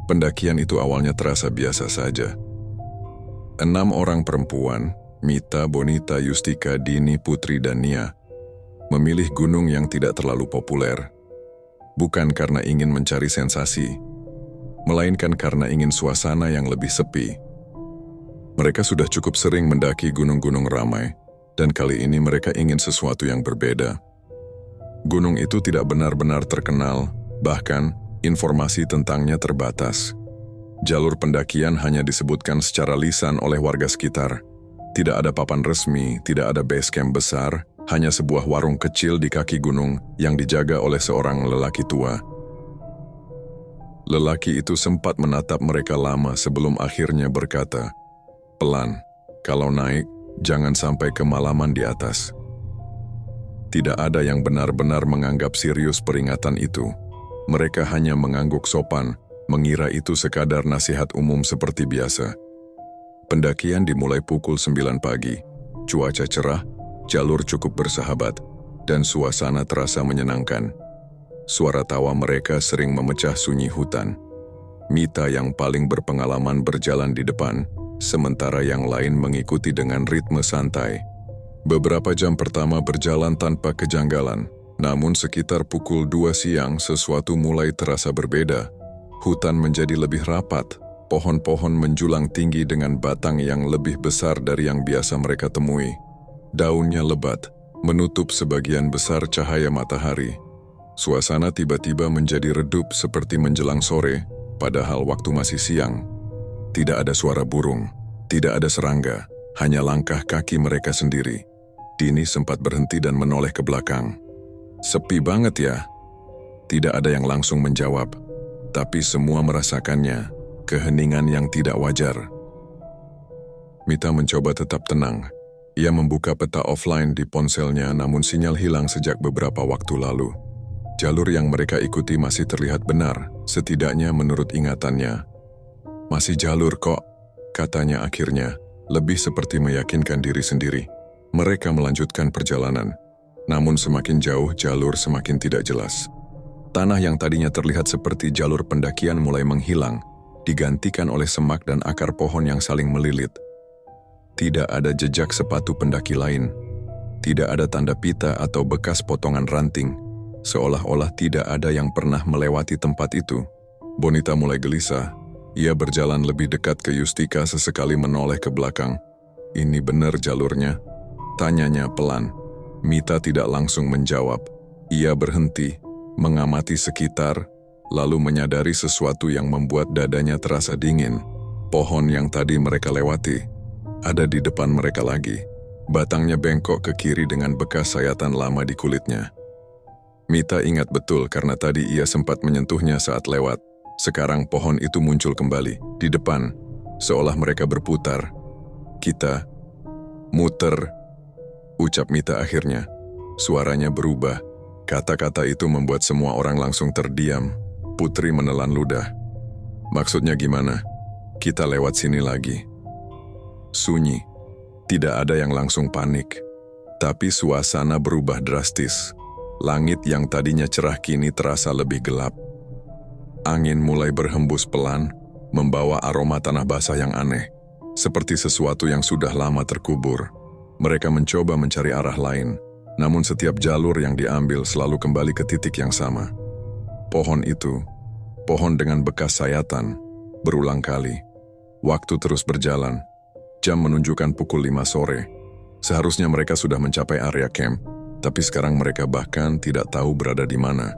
Pendakian itu awalnya terasa biasa saja. 6 orang perempuan, Mita, Bonita, Yustika, Dini, Putri, dan Nia, memilih gunung yang tidak terlalu populer. Bukan karena ingin mencari sensasi, melainkan karena ingin suasana yang lebih sepi. Mereka sudah cukup sering mendaki gunung-gunung ramai, dan kali ini mereka ingin sesuatu yang berbeda. Gunung itu tidak benar-benar terkenal, bahkan informasi tentangnya terbatas. Jalur pendakian hanya disebutkan secara lisan oleh warga sekitar. Tidak ada papan resmi, tidak ada base camp besar, hanya sebuah warung kecil di kaki gunung yang dijaga oleh seorang lelaki tua. Lelaki itu sempat menatap mereka lama sebelum akhirnya berkata, "Pelan, kalau naik, jangan sampai kemalaman di atas." Tidak ada yang benar-benar menganggap serius peringatan itu. Mereka hanya mengangguk sopan, mengira itu sekadar nasihat umum seperti biasa. Pendakian dimulai pukul 9 pagi. Cuaca cerah, jalur cukup bersahabat, dan suasana terasa menyenangkan. Suara tawa mereka sering memecah sunyi hutan. Mita yang paling berpengalaman berjalan di depan, sementara yang lain mengikuti dengan ritme santai. Beberapa jam pertama berjalan tanpa kejanggalan, namun sekitar pukul 2 siang sesuatu mulai terasa berbeda. Hutan menjadi lebih rapat, pohon-pohon menjulang tinggi dengan batang yang lebih besar dari yang biasa mereka temui. Daunnya lebat, menutup sebagian besar cahaya matahari. Suasana tiba-tiba menjadi redup seperti menjelang sore, padahal waktu masih siang. Tidak ada suara burung, tidak ada serangga, hanya langkah kaki mereka sendiri. Dini sempat berhenti dan menoleh ke belakang. "Sepi banget ya?" Tidak ada yang langsung menjawab, tapi semua merasakannya, keheningan yang tidak wajar. Mita mencoba tetap tenang. Ia membuka peta offline di ponselnya, namun sinyal hilang sejak beberapa waktu lalu. Jalur yang mereka ikuti masih terlihat benar, setidaknya menurut ingatannya. "Masih jalur kok," katanya akhirnya, lebih seperti meyakinkan diri sendiri. Mereka melanjutkan perjalanan, namun semakin jauh jalur semakin tidak jelas. Tanah yang tadinya terlihat seperti jalur pendakian mulai menghilang, digantikan oleh semak dan akar pohon yang saling melilit. Tidak ada jejak sepatu pendaki lain. Tidak ada tanda pita atau bekas potongan ranting, seolah-olah tidak ada yang pernah melewati tempat itu. Bonita mulai gelisah. Ia berjalan lebih dekat ke Yustika, sesekali menoleh ke belakang. "Ini benar jalurnya?" tanyanya pelan. Mita tidak langsung menjawab. Ia berhenti, mengamati sekitar, lalu menyadari sesuatu yang membuat dadanya terasa dingin. Pohon yang tadi mereka lewati ada di depan mereka lagi. Batangnya bengkok ke kiri dengan bekas sayatan lama di kulitnya. Mita ingat betul karena tadi ia sempat menyentuhnya saat lewat. Sekarang pohon itu muncul kembali di depan, seolah mereka berputar. "Kita muter," ucap Mita akhirnya. Suaranya berubah. Kata-kata itu membuat semua orang langsung terdiam. Putri menelan ludah. "Maksudnya gimana?" "Kita lewat sini lagi." Sunyi. Tidak ada yang langsung panik. Tapi suasana berubah drastis. Langit yang tadinya cerah kini terasa lebih gelap. Angin mulai berhembus pelan, membawa aroma tanah basah yang aneh, seperti sesuatu yang sudah lama terkubur. Mereka mencoba mencari arah lain, namun setiap jalur yang diambil selalu kembali ke titik yang sama. Pohon itu, pohon dengan bekas sayatan, berulang kali. Waktu terus berjalan. Jam menunjukkan pukul 5 sore. Seharusnya mereka sudah mencapai area camp, tapi sekarang mereka bahkan tidak tahu berada di mana.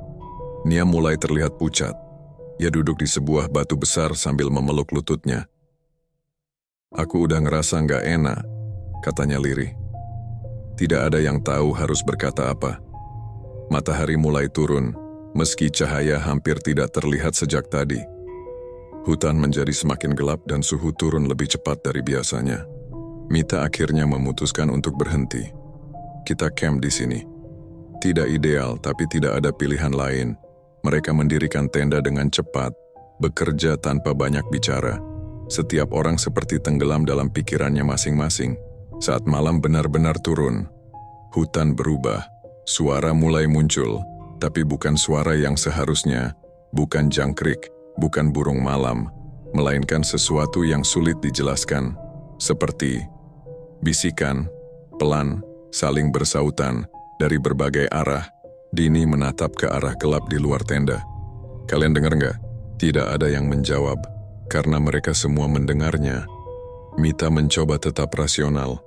Nia mulai terlihat pucat. Ia duduk di sebuah batu besar sambil memeluk lututnya. "Aku udah ngerasa nggak enak," katanya lirih. Tidak ada yang tahu harus berkata apa. Matahari mulai turun, meski cahaya hampir tidak terlihat sejak tadi. Hutan menjadi semakin gelap dan suhu turun lebih cepat dari biasanya. Mita akhirnya memutuskan untuk berhenti. "Kita camp di sini." Tidak ideal, tapi tidak ada pilihan lain. Mereka mendirikan tenda dengan cepat, bekerja tanpa banyak bicara. Setiap orang seperti tenggelam dalam pikirannya masing-masing. Saat malam benar-benar turun, hutan berubah. Suara mulai muncul, tapi bukan suara yang seharusnya, bukan jangkrik, bukan burung malam, melainkan sesuatu yang sulit dijelaskan, seperti bisikan, pelan, saling bersautan, dari berbagai arah. Dini menatap ke arah gelap di luar tenda. Kalian dengar nggak? Tidak ada yang menjawab, karena mereka semua mendengarnya. Mita mencoba tetap rasional.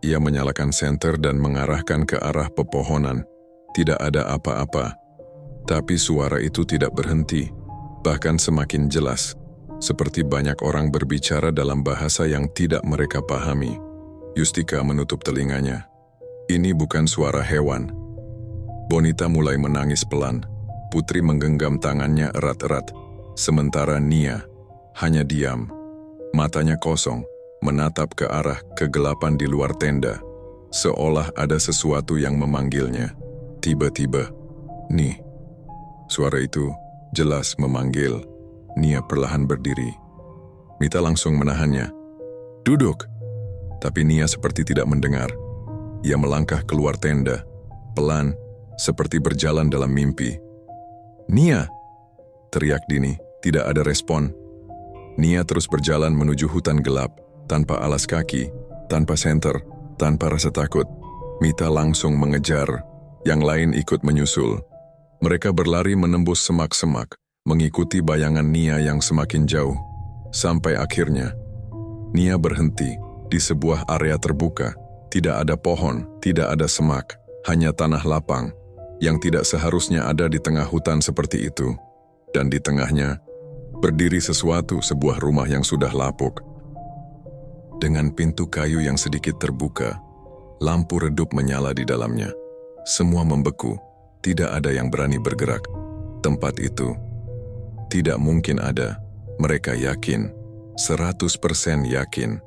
Ia menyalakan senter dan mengarahkan ke arah pepohonan. Tidak ada apa-apa. Tapi suara itu tidak berhenti, bahkan semakin jelas, seperti banyak orang berbicara dalam bahasa yang tidak mereka pahami. Yustika menutup telinganya. Ini bukan suara hewan. Bonita mulai menangis pelan. Putri menggenggam tangannya erat-erat, sementara Nia hanya diam. Matanya kosong, menatap ke arah kegelapan di luar tenda, seolah ada sesuatu yang memanggilnya. Tiba-tiba, "Nih." Suara itu jelas memanggil. Nia perlahan berdiri. Mita langsung menahannya. "Duduk!" Tapi Nia seperti tidak mendengar. Ia melangkah keluar tenda, pelan, seperti berjalan dalam mimpi. "Nia!" teriak Dini, tidak ada respon. Nia terus berjalan menuju hutan gelap, tanpa alas kaki, tanpa senter, tanpa rasa takut. Mita langsung mengejar, yang lain ikut menyusul. Mereka berlari menembus semak-semak, mengikuti bayangan Nia yang semakin jauh. Sampai akhirnya, Nia berhenti di sebuah area terbuka. Tidak ada pohon, tidak ada semak, hanya tanah lapang, yang tidak seharusnya ada di tengah hutan seperti itu. Dan di tengahnya, berdiri sesuatu, sebuah rumah yang sudah lapuk. Dengan pintu kayu yang sedikit terbuka, lampu redup menyala di dalamnya. Semua membeku, tidak ada yang berani bergerak. Tempat itu tidak mungkin ada. Mereka yakin, 100% yakin.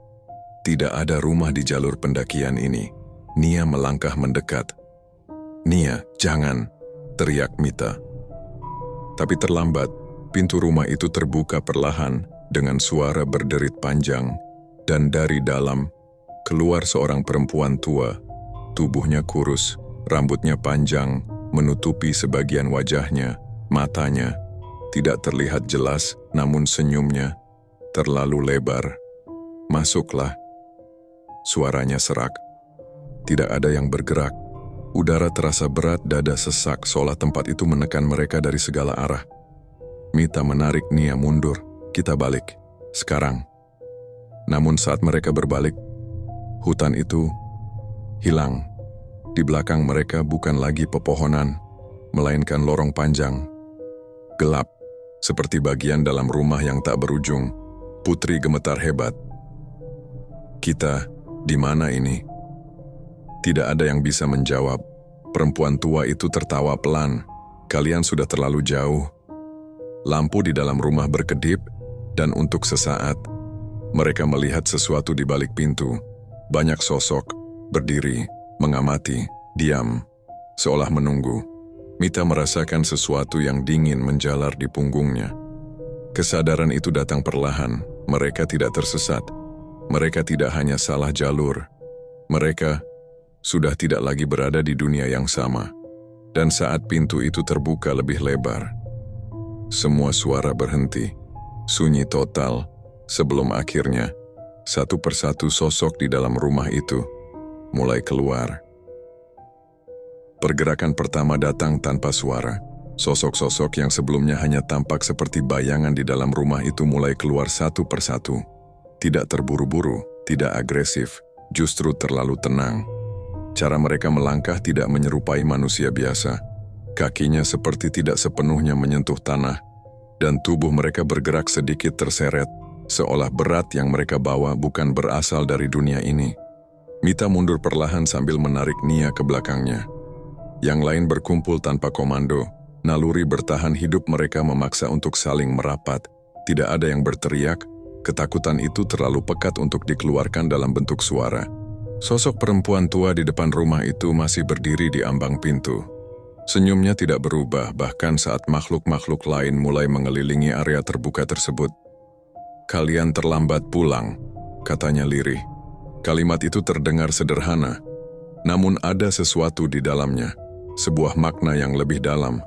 Tidak ada rumah di jalur pendakian ini. Nia melangkah mendekat. "Nia, jangan!" teriak Mita. Tapi terlambat, pintu rumah itu terbuka perlahan dengan suara berderit panjang. Dan dari dalam, keluar seorang perempuan tua. Tubuhnya kurus, rambutnya panjang, menutupi sebagian wajahnya, matanya. Tidak terlihat jelas, namun senyumnya terlalu lebar. "Masuklah." Suaranya serak. Tidak ada yang bergerak. Udara terasa berat, dada sesak, seolah tempat itu menekan mereka dari segala arah. Mita menarik Nia mundur. "Kita balik. Sekarang." Namun saat mereka berbalik, hutan itu hilang. Di belakang mereka bukan lagi pepohonan, melainkan lorong panjang. Gelap, seperti bagian dalam rumah yang tak berujung. Putri gemetar hebat. "Kita, di mana ini?" Tidak ada yang bisa menjawab. Perempuan tua itu tertawa pelan. "Kalian sudah terlalu jauh." Lampu di dalam rumah berkedip, dan untuk sesaat, mereka melihat sesuatu di balik pintu. Banyak sosok, berdiri, mengamati, diam, seolah menunggu. Mita merasakan sesuatu yang dingin menjalar di punggungnya. Kesadaran itu datang perlahan. Mereka tidak tersesat. Mereka tidak hanya salah jalur. Mereka sudah tidak lagi berada di dunia yang sama. Dan saat pintu itu terbuka lebih lebar, semua suara berhenti. Sunyi total, sebelum akhirnya, satu persatu sosok di dalam rumah itu mulai keluar. Pergerakan pertama datang tanpa suara. Sosok-sosok yang sebelumnya hanya tampak seperti bayangan di dalam rumah itu mulai keluar satu persatu. Tidak terburu-buru, tidak agresif, justru terlalu tenang. Cara mereka melangkah tidak menyerupai manusia biasa. Kakinya seperti tidak sepenuhnya menyentuh tanah, dan tubuh mereka bergerak sedikit terseret, seolah berat yang mereka bawa bukan berasal dari dunia ini. Mita mundur perlahan sambil menarik Nia ke belakangnya. Yang lain berkumpul tanpa komando. Naluri bertahan hidup mereka memaksa untuk saling merapat. Tidak ada yang berteriak. Ketakutan itu terlalu pekat untuk dikeluarkan dalam bentuk suara. Sosok perempuan tua di depan rumah itu masih berdiri di ambang pintu. Senyumnya tidak berubah bahkan saat makhluk-makhluk lain mulai mengelilingi area terbuka tersebut. "Kalian terlambat pulang," katanya lirih. Kalimat itu terdengar sederhana, namun ada sesuatu di dalamnya. Sebuah makna yang lebih dalam.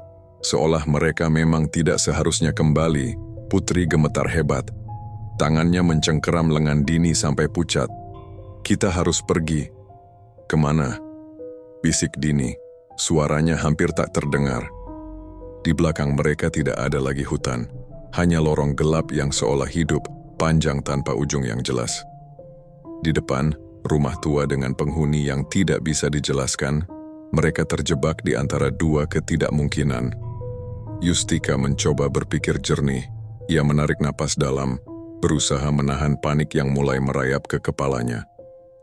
Seolah mereka memang tidak seharusnya kembali, Putri gemetar hebat. Tangannya mencengkeram lengan Dini sampai pucat. "Kita harus pergi." "Kemana?" bisik Dini. Suaranya hampir tak terdengar. Di belakang mereka tidak ada lagi hutan. Hanya lorong gelap yang seolah hidup, panjang tanpa ujung yang jelas. Di depan, rumah tua dengan penghuni yang tidak bisa dijelaskan. Mereka terjebak di antara dua ketidakmungkinan. Yustika mencoba berpikir jernih. Ia menarik napas dalam, berusaha menahan panik yang mulai merayap ke kepalanya.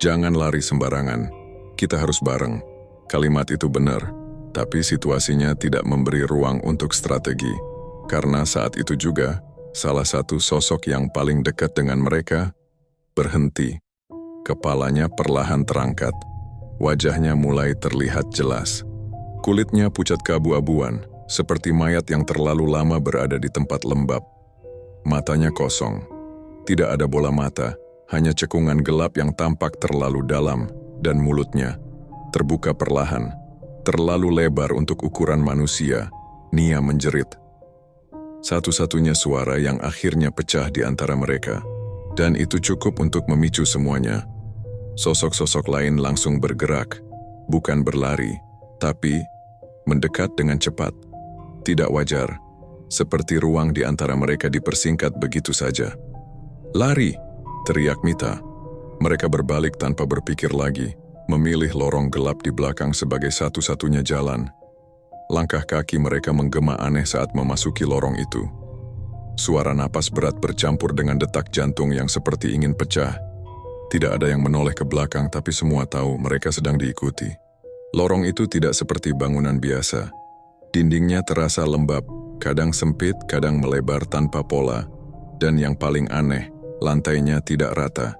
"Jangan lari sembarangan. Kita harus bareng." Kalimat itu benar, tapi situasinya tidak memberi ruang untuk strategi. Karena saat itu juga, salah satu sosok yang paling dekat dengan mereka berhenti. Kepalanya perlahan terangkat. Wajahnya mulai terlihat jelas. Kulitnya pucat keabu-abuan, seperti mayat yang terlalu lama berada di tempat lembab. Matanya kosong. Tidak ada bola mata, hanya cekungan gelap yang tampak terlalu dalam, dan mulutnya terbuka perlahan, terlalu lebar untuk ukuran manusia. Nia menjerit. Satu-satunya suara yang akhirnya pecah di antara mereka. Dan itu cukup untuk memicu semuanya. Sosok-sosok lain langsung bergerak, bukan berlari, tapi mendekat dengan cepat. Tidak wajar, seperti ruang di antara mereka dipersingkat begitu saja. "Lari!" teriak Mita. Mereka berbalik tanpa berpikir lagi, memilih lorong gelap di belakang sebagai satu-satunya jalan. Langkah kaki mereka menggema aneh saat memasuki lorong itu. Suara napas berat bercampur dengan detak jantung yang seperti ingin pecah. Tidak ada yang menoleh ke belakang, tapi semua tahu mereka sedang diikuti. Lorong itu tidak seperti bangunan biasa. Dindingnya terasa lembab, kadang sempit, kadang melebar tanpa pola. Dan yang paling aneh, lantainya tidak rata.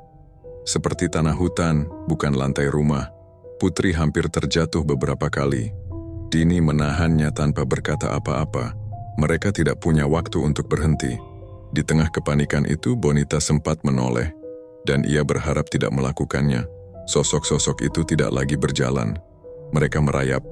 Seperti tanah hutan, bukan lantai rumah. Putri hampir terjatuh beberapa kali. Dini menahannya tanpa berkata apa-apa. Mereka tidak punya waktu untuk berhenti. Di tengah kepanikan itu, Bonita sempat menoleh. Dan ia berharap tidak melakukannya. Sosok-sosok itu tidak lagi berjalan. Mereka merayap.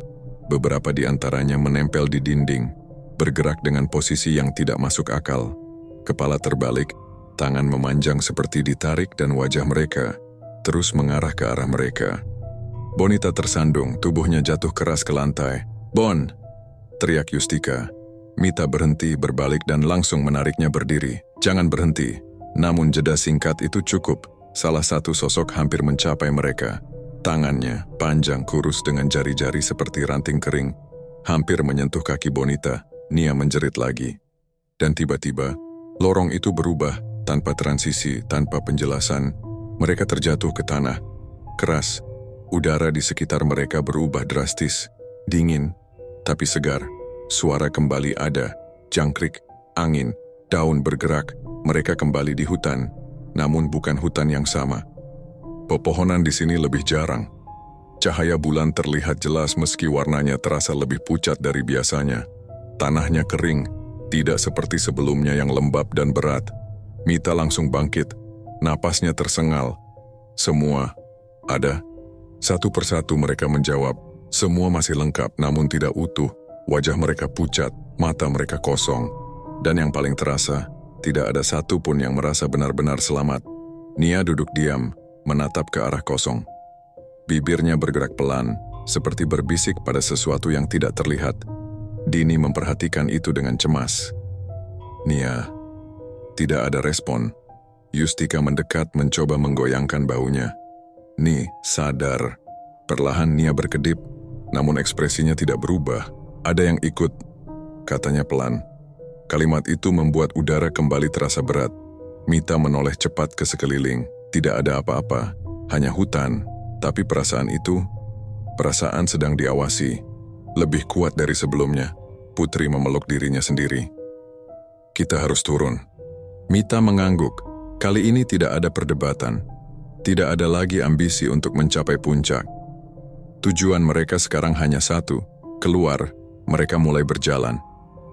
Beberapa di antaranya menempel di dinding, bergerak dengan posisi yang tidak masuk akal. Kepala terbalik, tangan memanjang seperti ditarik dan wajah mereka terus mengarah ke arah mereka. Bonita tersandung, tubuhnya jatuh keras ke lantai. "Bon!" teriak Yustika. Mita berhenti, berbalik dan langsung menariknya berdiri. "Jangan berhenti." Namun jeda singkat itu cukup. Salah satu sosok hampir mencapai mereka. Tangannya, panjang kurus dengan jari-jari seperti ranting kering, hampir menyentuh kaki Bonita. Nia menjerit lagi. Dan tiba-tiba, lorong itu berubah, tanpa transisi, tanpa penjelasan. Mereka terjatuh ke tanah. Keras, udara di sekitar mereka berubah drastis. Dingin, tapi segar. Suara kembali ada, jangkrik, angin, daun bergerak. Mereka kembali di hutan, namun bukan hutan yang sama. Pepohonan di sini lebih jarang. Cahaya bulan terlihat jelas meski warnanya terasa lebih pucat dari biasanya. Tanahnya kering, tidak seperti sebelumnya yang lembab dan berat. Mita langsung bangkit, napasnya tersengal. "Semua ada?" Satu persatu mereka menjawab. Semua masih lengkap namun tidak utuh. Wajah mereka pucat, mata mereka kosong. Dan yang paling terasa, tidak ada satu pun yang merasa benar-benar selamat. Nia duduk diam, menatap ke arah kosong. Bibirnya bergerak pelan, seperti berbisik pada sesuatu yang tidak terlihat. Dini memperhatikan itu dengan cemas. "Nia." Tidak ada respon. Yustika mendekat mencoba menggoyangkan baunya. "Ni, sadar." Perlahan Nia berkedip, namun ekspresinya tidak berubah. "Ada yang ikut," katanya pelan. Kalimat itu membuat udara kembali terasa berat. Mita menoleh cepat ke sekeliling. Tidak ada apa-apa, hanya hutan. Tapi perasaan itu, perasaan sedang diawasi. Lebih kuat dari sebelumnya. Putri memeluk dirinya sendiri. "Kita harus turun." Mita mengangguk. Kali ini tidak ada perdebatan. Tidak ada lagi ambisi untuk mencapai puncak. Tujuan mereka sekarang hanya satu, keluar. Mereka mulai berjalan.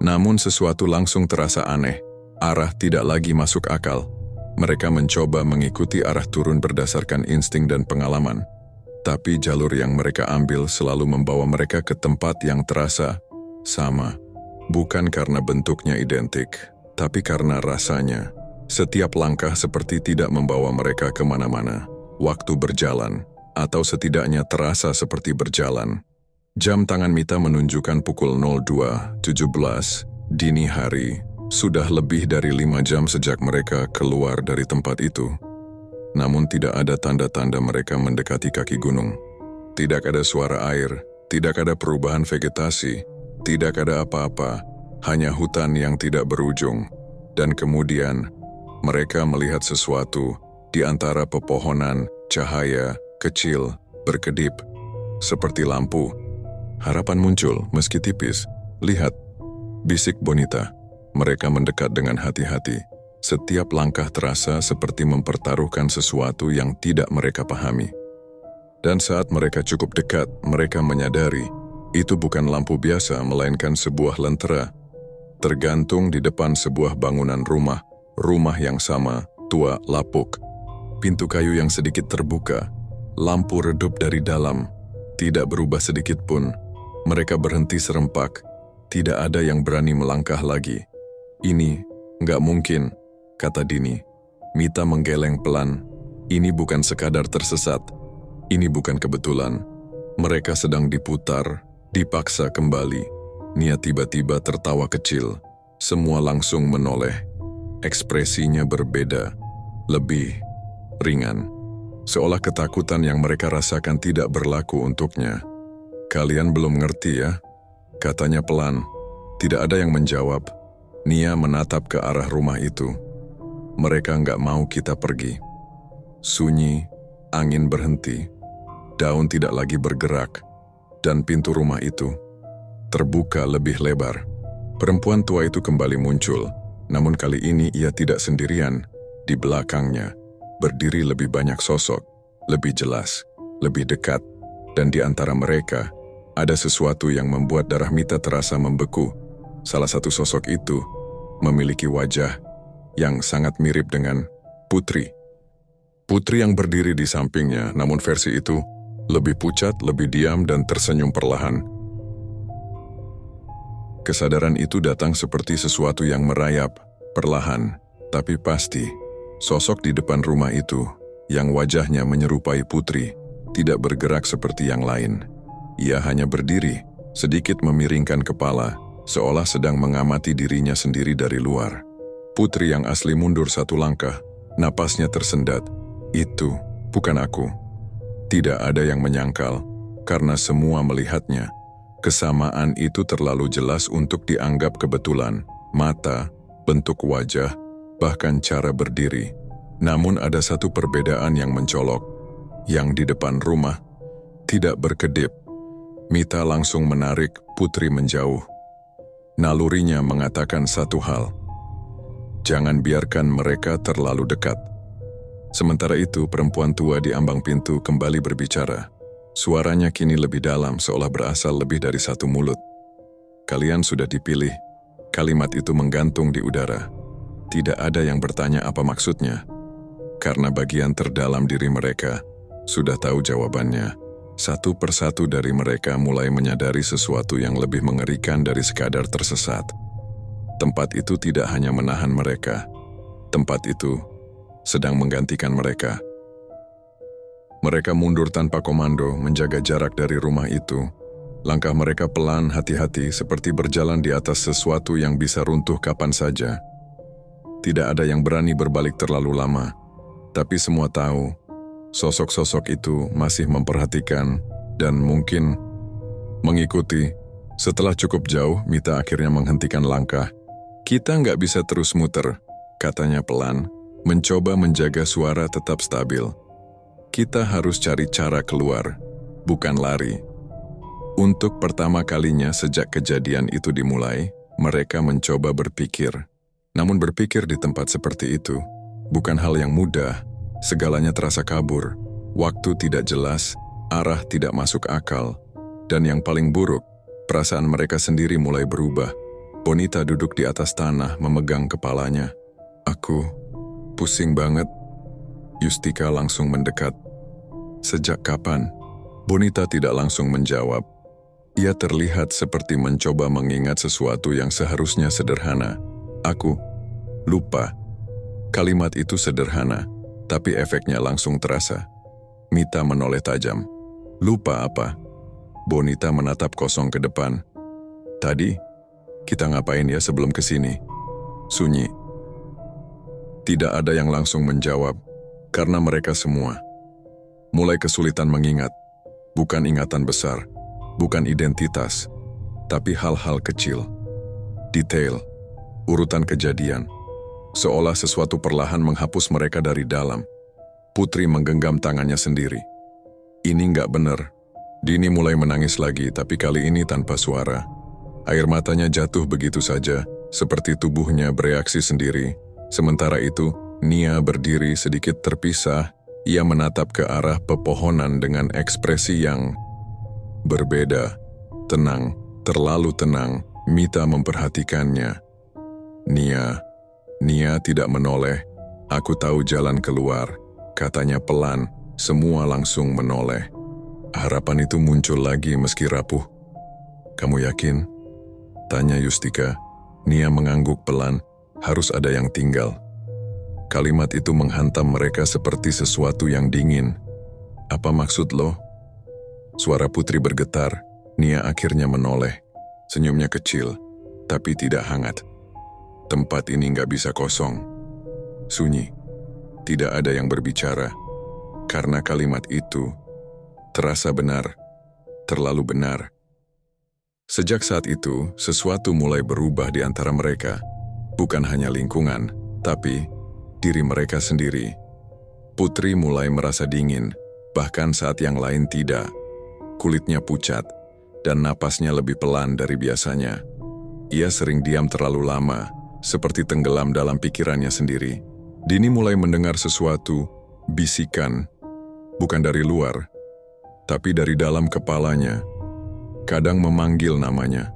Namun sesuatu langsung terasa aneh. Arah tidak lagi masuk akal. Mereka mencoba mengikuti arah turun berdasarkan insting dan pengalaman. Tapi jalur yang mereka ambil selalu membawa mereka ke tempat yang terasa sama. Bukan karena bentuknya identik, Tapi karena rasanya, setiap langkah seperti tidak membawa mereka kemana-mana. Waktu berjalan, atau setidaknya terasa seperti berjalan. Jam tangan Mita menunjukkan pukul 02.17 dini hari. Sudah lebih dari 5 jam sejak mereka keluar dari tempat itu. Namun tidak ada tanda-tanda mereka mendekati kaki gunung. Tidak ada suara air, tidak ada perubahan vegetasi, tidak ada apa-apa, hanya hutan yang tidak berujung. Dan kemudian, mereka melihat sesuatu di antara pepohonan, cahaya kecil, berkedip, seperti lampu. Harapan muncul, meski tipis. Lihat, bisik Bonita. Mereka mendekat dengan hati-hati. Setiap langkah terasa seperti mempertaruhkan sesuatu yang tidak mereka pahami. Dan saat mereka cukup dekat, mereka menyadari itu bukan lampu biasa, melainkan sebuah lentera. Tergantung di depan sebuah bangunan rumah yang sama, tua, lapuk. Pintu kayu yang sedikit terbuka, lampu redup dari dalam, tidak berubah sedikit pun. Mereka berhenti serempak, tidak ada yang berani melangkah lagi. Ini nggak mungkin, kata Dini. Mita menggeleng pelan. Ini bukan sekadar tersesat. Ini bukan kebetulan. Mereka sedang diputar, dipaksa kembali. Nia tiba-tiba tertawa kecil. Semua langsung menoleh. Ekspresinya berbeda, lebih ringan. Seolah ketakutan yang mereka rasakan tidak berlaku untuknya. Kalian belum ngerti ya? Katanya pelan. Tidak ada yang menjawab. Nia menatap ke arah rumah itu. Mereka nggak mau kita pergi. Sunyi, angin berhenti, daun tidak lagi bergerak, dan pintu rumah itu terbuka lebih lebar. Perempuan tua itu kembali muncul, namun kali ini ia tidak sendirian. Di belakangnya, berdiri lebih banyak sosok, lebih jelas, lebih dekat, dan di antara mereka, ada sesuatu yang membuat darah Mita terasa membeku. Salah satu sosok itu memiliki wajah yang sangat mirip dengan Putri. Putri yang berdiri di sampingnya, namun versi itu lebih pucat, lebih diam, dan tersenyum perlahan. Kesadaran itu datang seperti sesuatu yang merayap, perlahan, tapi pasti. Sosok di depan rumah itu, yang wajahnya menyerupai Putri, tidak bergerak seperti yang lain. Ia hanya berdiri, sedikit memiringkan kepala, seolah sedang mengamati dirinya sendiri dari luar. Putri yang asli mundur satu langkah, napasnya tersendat. Itu bukan aku. Tidak ada yang menyangkal, karena semua melihatnya. Kesamaan itu terlalu jelas untuk dianggap kebetulan. Mata, bentuk wajah, bahkan cara berdiri. Namun ada satu perbedaan yang mencolok. Yang di depan rumah tidak berkedip. Mita langsung menarik Putri menjauh. Nalurinya mengatakan satu hal. Jangan biarkan mereka terlalu dekat. Sementara itu, perempuan tua di ambang pintu kembali berbicara. Suaranya kini lebih dalam, seolah berasal lebih dari satu mulut. Kalian sudah dipilih. Kalimat itu menggantung di udara. Tidak ada yang bertanya apa maksudnya. Karena bagian terdalam diri mereka sudah tahu jawabannya. Satu persatu dari mereka mulai menyadari sesuatu yang lebih mengerikan dari sekadar tersesat. Tempat itu tidak hanya menahan mereka. Tempat itu sedang menggantikan mereka. Mereka mundur tanpa komando, menjaga jarak dari rumah itu. Langkah mereka pelan, hati-hati, seperti berjalan di atas sesuatu yang bisa runtuh kapan saja. Tidak ada yang berani berbalik terlalu lama. Tapi semua tahu, sosok-sosok itu masih memperhatikan dan mungkin mengikuti. Setelah cukup jauh, Mita akhirnya menghentikan langkah. Kita nggak bisa terus muter, katanya pelan, mencoba menjaga suara tetap stabil. Kita harus cari cara keluar, bukan lari. Untuk pertama kalinya sejak kejadian itu dimulai, mereka mencoba berpikir. Namun berpikir di tempat seperti itu bukan hal yang mudah. Segalanya terasa kabur, waktu tidak jelas, arah tidak masuk akal. Dan yang paling buruk, perasaan mereka sendiri mulai berubah. Bonita duduk di atas tanah memegang kepalanya. Aku pusing banget. Yustika langsung mendekat. Sejak kapan? Bonita tidak langsung menjawab. Ia terlihat seperti mencoba mengingat sesuatu yang seharusnya sederhana. Lupa. Kalimat itu sederhana, tapi efeknya langsung terasa. Mita menoleh tajam. Lupa apa? Bonita menatap kosong ke depan. Tadi, kita ngapain ya sebelum kesini? Sunyi. Tidak ada yang langsung menjawab, karena mereka semua mulai kesulitan mengingat. Bukan ingatan besar, bukan identitas, tapi hal-hal kecil. Detail, urutan kejadian, seolah sesuatu perlahan menghapus mereka dari dalam. Putri menggenggam tangannya sendiri. Ini nggak benar. Dini mulai menangis lagi, tapi kali ini tanpa suara. Air matanya jatuh begitu saja, seperti tubuhnya bereaksi sendiri. Sementara itu, Nia berdiri sedikit terpisah. Ia menatap ke arah pepohonan dengan ekspresi yang berbeda. Tenang, terlalu tenang. Mita memperhatikannya. Nia tidak menoleh. Aku tahu jalan keluar, katanya pelan. Semua langsung menoleh. Harapan itu muncul lagi meski rapuh. Kamu yakin? Tanya Yustika. Nia mengangguk pelan. Harus ada yang tinggal. Kalimat itu menghantam mereka seperti sesuatu yang dingin. Apa maksud lo? Suara Putri bergetar. Nia akhirnya menoleh. Senyumnya kecil, tapi tidak hangat. Tempat ini nggak bisa kosong. Sunyi. Tidak ada yang berbicara. Karena kalimat itu terasa benar, terlalu benar. Sejak saat itu, sesuatu mulai berubah di antara mereka. Bukan hanya lingkungan, tapi diri mereka sendiri. Putri mulai merasa dingin, bahkan saat yang lain tidak. Kulitnya pucat, dan napasnya lebih pelan dari biasanya. Ia sering diam terlalu lama, seperti tenggelam dalam pikirannya sendiri. Dini mulai mendengar sesuatu, bisikan, bukan dari luar, tapi dari dalam kepalanya. Kadang memanggil namanya,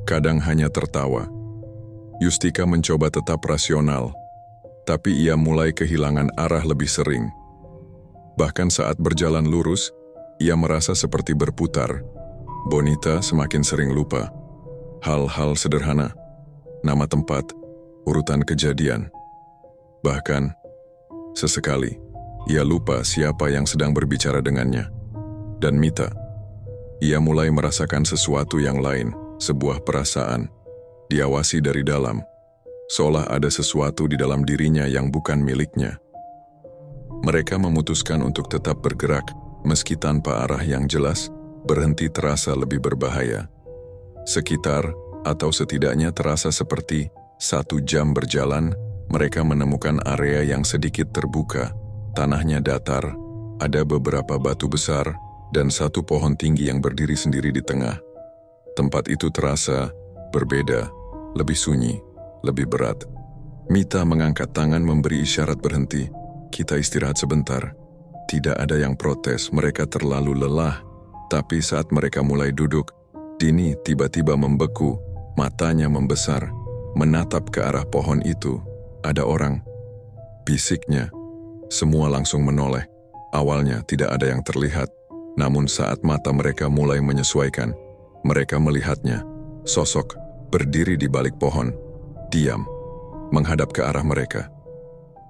kadang hanya tertawa. Yustika mencoba tetap rasional, tapi ia mulai kehilangan arah lebih sering. Bahkan saat berjalan lurus, ia merasa seperti berputar. Bonita semakin sering lupa. Hal-hal sederhana, nama tempat, urutan kejadian. Bahkan, sesekali, ia lupa siapa yang sedang berbicara dengannya. Dan Mita, ia mulai merasakan sesuatu yang lain, sebuah perasaan, diawasi dari dalam, seolah ada sesuatu di dalam dirinya yang bukan miliknya. Mereka memutuskan untuk tetap bergerak, meski tanpa arah yang jelas. Berhenti terasa lebih berbahaya. Sekitar, atau setidaknya terasa seperti 1 jam berjalan, mereka menemukan area yang sedikit terbuka. Tanahnya datar, ada beberapa batu besar, dan 1 pohon tinggi yang berdiri sendiri di tengah. Tempat itu terasa berbeda, lebih sunyi, lebih berat. Mita mengangkat tangan memberi isyarat berhenti. Kita istirahat sebentar. Tidak ada yang protes, mereka terlalu lelah. Tapi saat mereka mulai duduk, Dini tiba-tiba membeku, matanya membesar, menatap ke arah pohon itu. Ada orang, bisiknya. Semua langsung menoleh. Awalnya tidak ada yang terlihat, namun saat mata mereka mulai menyesuaikan, mereka melihatnya. Sosok berdiri di balik pohon, diam, menghadap ke arah mereka.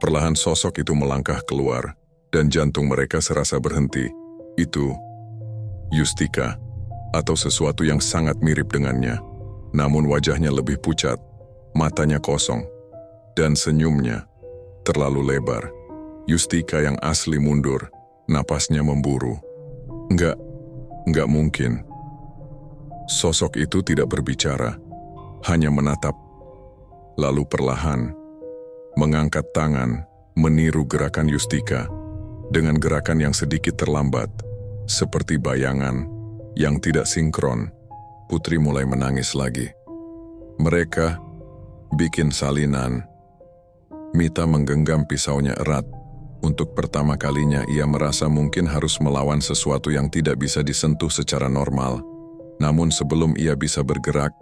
Perlahan sosok itu melangkah keluar, dan jantung mereka serasa berhenti. Itu Yustika, atau sesuatu yang sangat mirip dengannya. Namun wajahnya lebih pucat, matanya kosong, dan senyumnya terlalu lebar. Yustika yang asli mundur, napasnya memburu. Enggak mungkin. Sosok itu tidak berbicara, hanya menatap. Lalu perlahan, mengangkat tangan, meniru gerakan Yustika, dengan gerakan yang sedikit terlambat. Seperti bayangan yang tidak sinkron, Putri mulai menangis lagi. Mereka bikin salinan. Mita menggenggam pisaunya erat. Untuk pertama kalinya ia merasa mungkin harus melawan sesuatu yang tidak bisa disentuh secara normal. Namun sebelum ia bisa bergerak,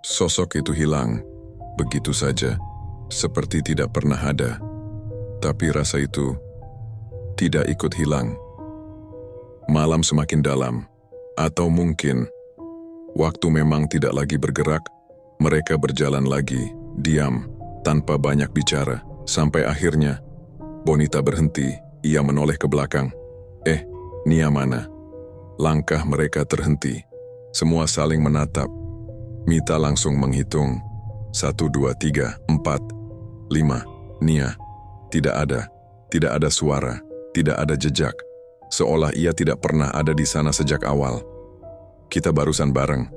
sosok itu hilang. Begitu saja, seperti tidak pernah ada. Tapi rasa itu tidak ikut hilang. Malam semakin dalam, atau mungkin waktu memang tidak lagi bergerak. Mereka berjalan lagi, diam, tanpa banyak bicara, sampai akhirnya Bonita berhenti. Ia menoleh ke belakang. Nia mana? Langkah mereka terhenti. Semua saling menatap. Mita langsung menghitung. 1, 2, 3, 4, 5. Nia. Tidak ada. Tidak ada suara. Tidak ada jejak. Seolah ia tidak pernah ada di sana sejak awal. Kita barusan bareng,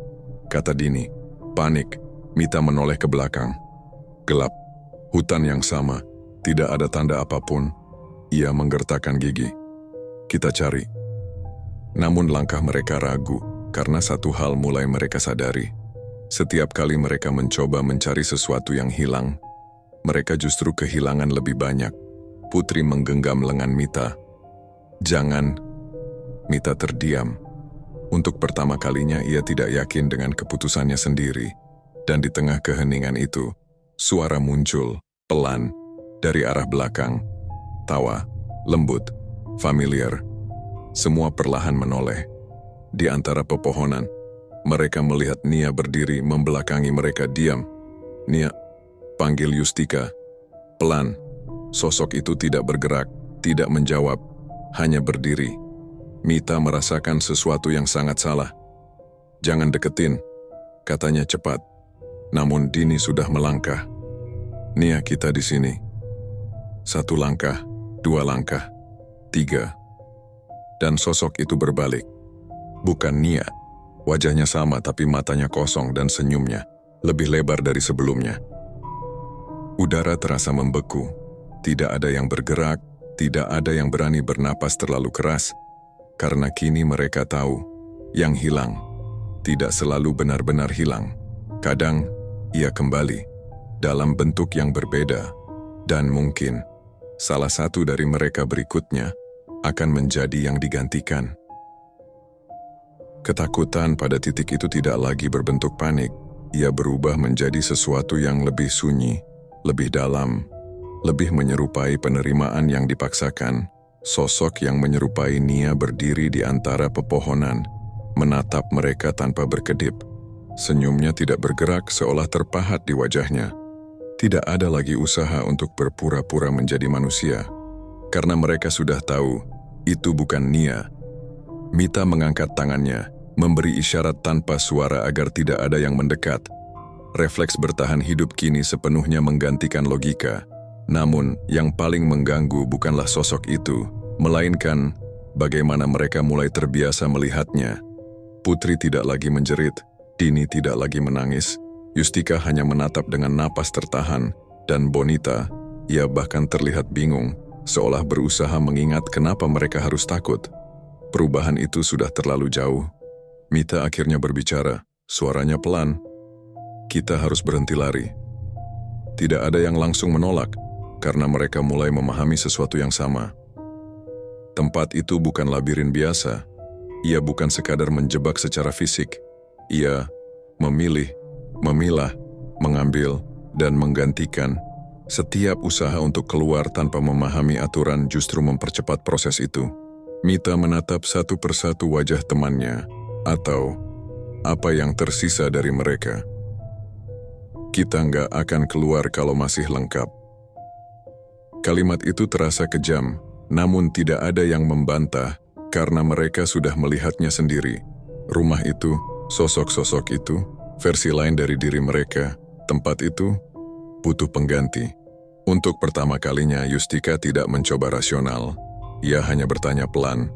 kata Dini. Panik. Mita menoleh ke belakang. Gelap. Hutan yang sama. Tidak ada tanda apapun. Ia menggertakkan gigi. Kita cari. Namun langkah mereka ragu, karena satu hal mulai mereka sadari. Setiap kali mereka mencoba mencari sesuatu yang hilang, mereka justru kehilangan lebih banyak. Putri menggenggam lengan Mita. Jangan. Mita terdiam. Untuk pertama kalinya ia tidak yakin dengan keputusannya sendiri. Dan di tengah keheningan itu, suara muncul, pelan, dari arah belakang. Tawa, lembut, familiar. Semua perlahan menoleh. Di antara pepohonan, mereka melihat Nia berdiri membelakangi mereka. Diam. Nia, panggil Yustika. Pelan. Sosok itu tidak bergerak, tidak menjawab, hanya berdiri. Mita merasakan sesuatu yang sangat salah. Jangan deketin, katanya cepat. Namun Dini sudah melangkah. Nia, kita di sini. 1 langkah, 2 langkah, 3. Dan sosok itu berbalik. Bukan Nia. Wajahnya sama tapi matanya kosong dan senyumnya lebih lebar dari sebelumnya. Udara terasa membeku. Tidak ada yang bergerak, tidak ada yang berani bernapas terlalu keras. Karena kini mereka tahu, yang hilang tidak selalu benar-benar hilang. Kadang, ia kembali dalam bentuk yang berbeda. Dan mungkin, salah satu dari mereka berikutnya akan menjadi yang digantikan. Ketakutan pada titik itu tidak lagi berbentuk panik. Ia berubah menjadi sesuatu yang lebih sunyi, lebih dalam, lebih menyerupai penerimaan yang dipaksakan. Sosok yang menyerupai Nia berdiri di antara pepohonan, menatap mereka tanpa berkedip. Senyumnya tidak bergerak, seolah terpahat di wajahnya. Tidak ada lagi usaha untuk berpura-pura menjadi manusia, karena mereka sudah tahu itu bukan Nia. Mita mengangkat tangannya, memberi isyarat tanpa suara agar tidak ada yang mendekat. Refleks bertahan hidup kini sepenuhnya menggantikan logika. Namun, yang paling mengganggu bukanlah sosok itu, melainkan bagaimana mereka mulai terbiasa melihatnya. Putri tidak lagi menjerit, Dini tidak lagi menangis, Yustika hanya menatap dengan napas tertahan, dan Bonita, ia bahkan terlihat bingung, seolah berusaha mengingat kenapa mereka harus takut. Perubahan itu sudah terlalu jauh. Mita akhirnya berbicara, suaranya pelan. Kita harus berhenti lari. Tidak ada yang langsung menolak, karena mereka mulai memahami sesuatu yang sama. Tempat itu bukan labirin biasa. Ia bukan sekadar menjebak secara fisik. Ia memilih, memilah, mengambil, dan menggantikan. Setiap usaha untuk keluar tanpa memahami aturan justru mempercepat proses itu. Mita menatap satu persatu wajah temannya, atau apa yang tersisa dari mereka. Kita nggak akan keluar kalau masih lengkap. Kalimat itu terasa kejam, namun tidak ada yang membantah karena mereka sudah melihatnya sendiri. Rumah itu, sosok-sosok itu, versi lain dari diri mereka, tempat itu, butuh pengganti. Untuk pertama kalinya Yustika tidak mencoba rasional. Ia hanya bertanya pelan,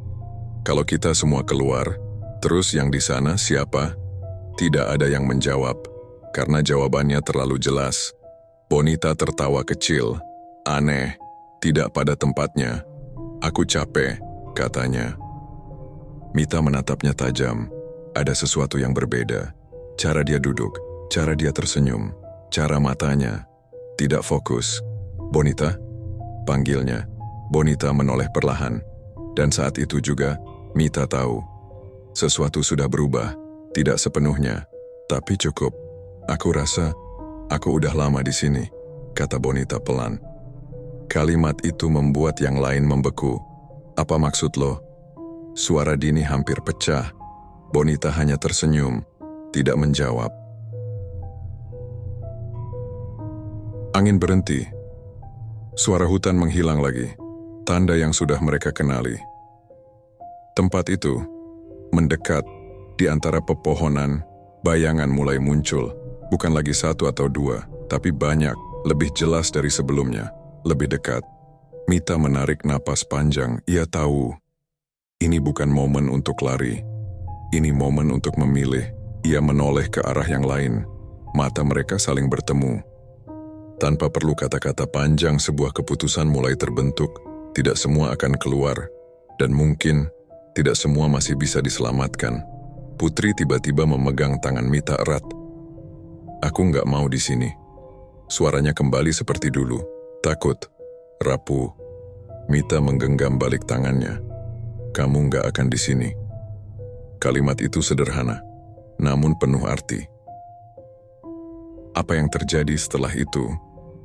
kalau kita semua keluar, terus yang di sana siapa? Tidak ada yang menjawab, karena jawabannya terlalu jelas. Bonita tertawa kecil, aneh, tidak pada tempatnya. Aku capek, katanya. Mita menatapnya tajam. Ada sesuatu yang berbeda. Cara dia duduk, cara dia tersenyum, cara matanya. Tidak fokus. Bonita? Panggilnya. Bonita menoleh perlahan. Dan saat itu juga, Mita tahu. Sesuatu sudah berubah. Tidak sepenuhnya. Tapi cukup. Aku rasa, aku udah lama di sini, kata Bonita pelan. Kalimat itu membuat yang lain membeku. Apa maksud lo? Suara Dini hampir pecah. Bonita hanya tersenyum, tidak menjawab. Angin berhenti. Suara hutan menghilang lagi, tanda yang sudah mereka kenali. Tempat itu mendekat di antara pepohonan, bayangan mulai muncul. Bukan lagi satu atau dua, tapi banyak, lebih jelas dari sebelumnya, lebih dekat. Mita menarik napas panjang. Ia tahu, ini bukan momen untuk lari. Ini momen untuk memilih. Ia menoleh ke arah yang lain. Mata mereka saling bertemu. Tanpa perlu kata-kata panjang, sebuah keputusan mulai terbentuk. Tidak semua akan keluar, dan mungkin tidak semua masih bisa diselamatkan. Putri tiba-tiba memegang tangan Mita erat. Aku nggak mau di sini. Suaranya kembali seperti dulu, takut, rapuh. Mita menggenggam balik tangannya. Kamu nggak akan di sini. Kalimat itu sederhana, namun penuh arti. Apa yang terjadi setelah itu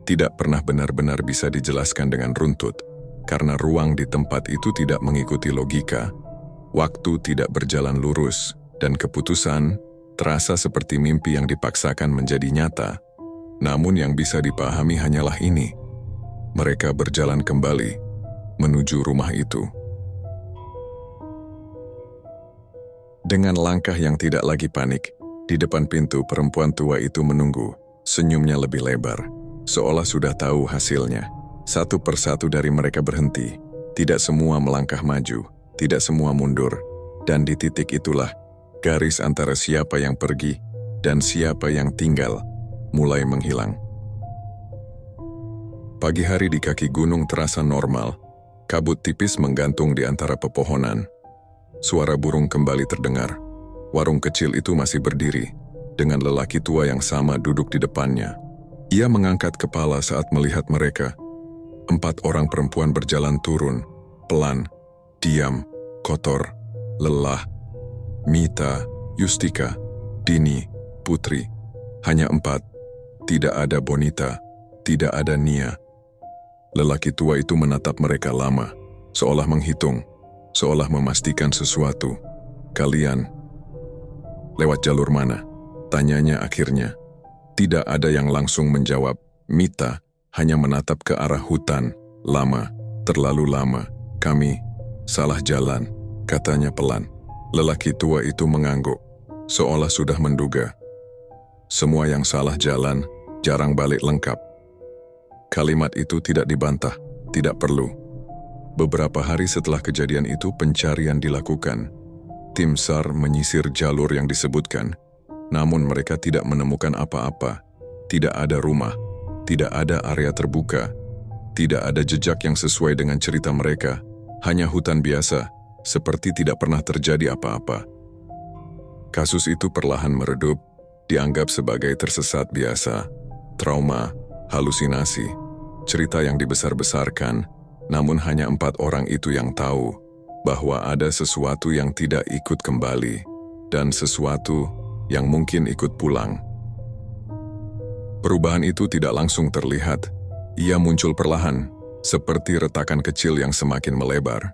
tidak pernah benar-benar bisa dijelaskan dengan runtut, karena ruang di tempat itu tidak mengikuti logika, waktu tidak berjalan lurus, dan keputusan terasa seperti mimpi yang dipaksakan menjadi nyata. Namun yang bisa dipahami hanyalah ini. Mereka berjalan kembali menuju rumah itu. Dengan langkah yang tidak lagi panik, di depan pintu perempuan tua itu menunggu, senyumnya lebih lebar, seolah sudah tahu hasilnya. Satu persatu dari mereka berhenti, tidak semua melangkah maju, tidak semua mundur, dan di titik itulah, garis antara siapa yang pergi dan siapa yang tinggal mulai menghilang. Pagi hari di kaki gunung terasa normal, kabut tipis menggantung di antara pepohonan. Suara burung kembali terdengar. Warung kecil itu masih berdiri, dengan lelaki tua yang sama duduk di depannya. Ia mengangkat kepala saat melihat mereka. 4 orang perempuan berjalan turun, pelan, diam, kotor, lelah. Mita, Yustika, Dini, Putri. Hanya 4. Tidak ada Bonita, tidak ada Nia. Lelaki tua itu menatap mereka lama, seolah menghitung, seolah memastikan sesuatu. Kalian lewat jalur mana? Tanyanya akhirnya. Tidak ada yang langsung menjawab. Mita hanya menatap ke arah hutan. Lama, terlalu lama. Kami salah jalan, katanya pelan. Lelaki tua itu mengangguk, seolah sudah menduga. Semua yang salah jalan, jarang balik lengkap. Kalimat itu tidak dibantah, tidak perlu. Beberapa hari setelah kejadian itu pencarian dilakukan. Tim SAR menyisir jalur yang disebutkan. Namun mereka tidak menemukan apa-apa. Tidak ada rumah, tidak ada area terbuka, tidak ada jejak yang sesuai dengan cerita mereka. Hanya hutan biasa, seperti tidak pernah terjadi apa-apa. Kasus itu perlahan meredup, dianggap sebagai tersesat biasa, trauma, halusinasi, cerita yang dibesar-besarkan. Namun hanya 4 orang itu yang tahu bahwa ada sesuatu yang tidak ikut kembali, dan sesuatu yang mungkin ikut pulang. Perubahan itu tidak langsung terlihat. Ia muncul perlahan, seperti retakan kecil yang semakin melebar.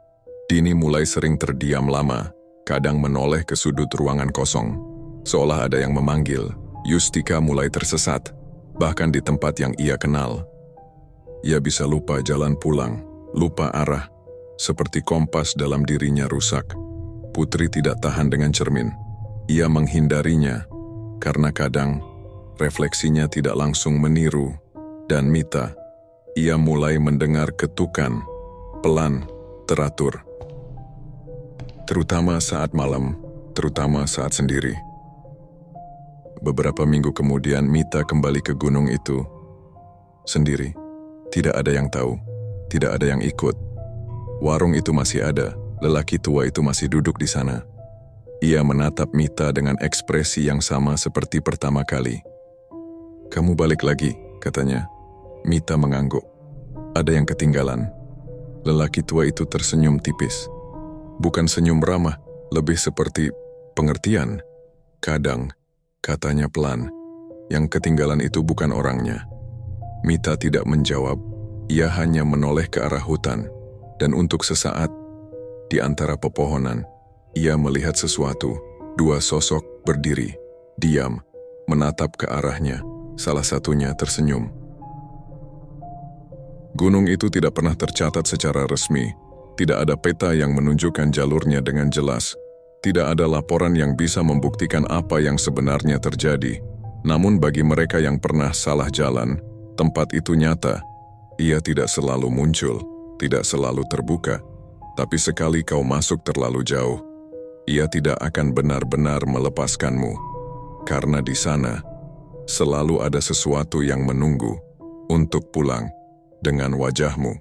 Dini mulai sering terdiam lama, kadang menoleh ke sudut ruangan kosong, seolah ada yang memanggil. Yustika mulai tersesat, bahkan di tempat yang ia kenal. Ia bisa lupa jalan pulang, lupa arah, seperti kompas dalam dirinya rusak. Putri tidak tahan dengan cermin. Ia menghindarinya, karena kadang refleksinya tidak langsung meniru. Dan Mita, ia mulai mendengar ketukan, pelan, teratur. Terutama saat malam, terutama saat sendiri. Beberapa minggu kemudian Mita kembali ke gunung itu. Sendiri, tidak ada yang tahu, tidak ada yang ikut. Warung itu masih ada, lelaki tua itu masih duduk di sana. Ia menatap Mita dengan ekspresi yang sama seperti pertama kali. Kamu balik lagi, katanya. Mita mengangguk. Ada yang ketinggalan. Lelaki tua itu tersenyum tipis. Bukan senyum ramah, lebih seperti pengertian. Kadang, katanya pelan, yang ketinggalan itu bukan orangnya. Mita tidak menjawab, ia hanya menoleh ke arah hutan. Dan untuk sesaat, di antara pepohonan, ia melihat sesuatu. 2 sosok berdiri, diam, menatap ke arahnya. Salah satunya tersenyum. Gunung itu tidak pernah tercatat secara resmi, tidak ada peta yang menunjukkan jalurnya dengan jelas, tidak ada laporan yang bisa membuktikan apa yang sebenarnya terjadi. Namun bagi mereka yang pernah salah jalan, tempat itu nyata. Ia tidak selalu muncul, tidak selalu terbuka, tapi sekali kau masuk terlalu jauh, ia tidak akan benar-benar melepaskanmu. Karena di sana, selalu ada sesuatu yang menunggu untuk pulang dengan wajahmu.